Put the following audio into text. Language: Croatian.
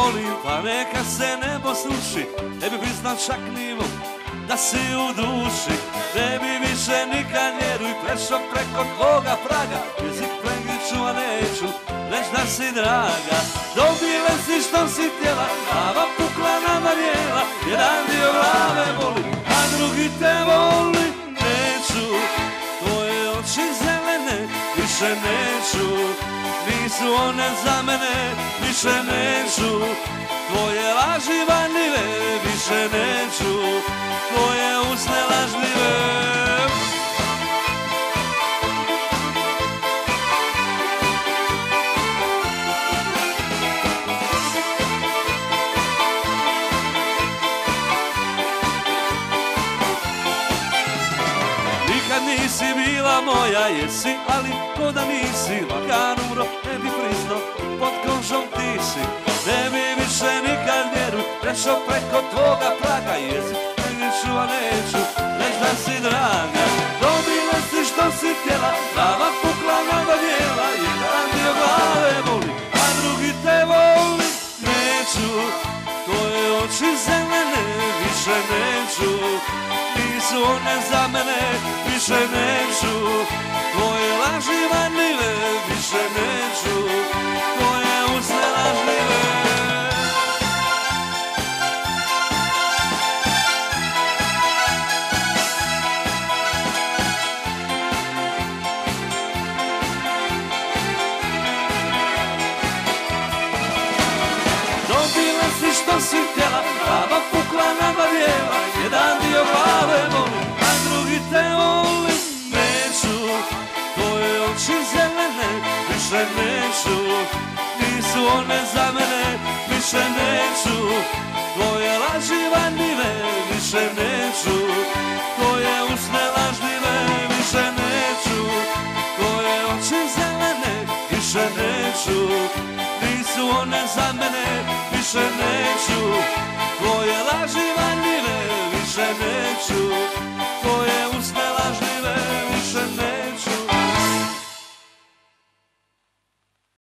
molim, pa neka se nebo sluši, ne bi priznal čak nivo da si u duši. Ne bi više nikad njeruj prešao preko tvoga praga, jezik plengiću, a neću reć da si draga. Dobile si što si htjela, glava pukla navarjela, jedan dio glave boli, a drugi te voli. Neću, tvoje oči zelene, više neću, nisu one za mene, više neću. Tvoje laži vanljive, više neću, tvoje usne lažljive. Nikad nisi bila moja, jesi, ali ko da nisi, lakan umro, ne bi priznao, pod kožom ti si. Ne bi više nikad vjeru prešao preko tvoga praga, jezik neću, a neću reć da si draga. Dobila si što si htjela, glava pukla navarjela, jedan dio glave boli, a drugi te voli. Neću, tvoje oči zelene, više neću, nisu one za mene, više neću. Tvoje laži vanljive, više neću, tvoje usne lažljive. Dobila si što si htjela, glava pukla navarjela, jedan dio glave boli, a drugi te voli. Neću, tvoje oči zelene, više neću, nisu one za mene, više neću. Tvoje laži vanljive, više neću, tvoje usne lažljive, više neću. Tvoje oči zelene, više neću, nisu one za mene, više neću. Tvoje laži vanljive, više neću.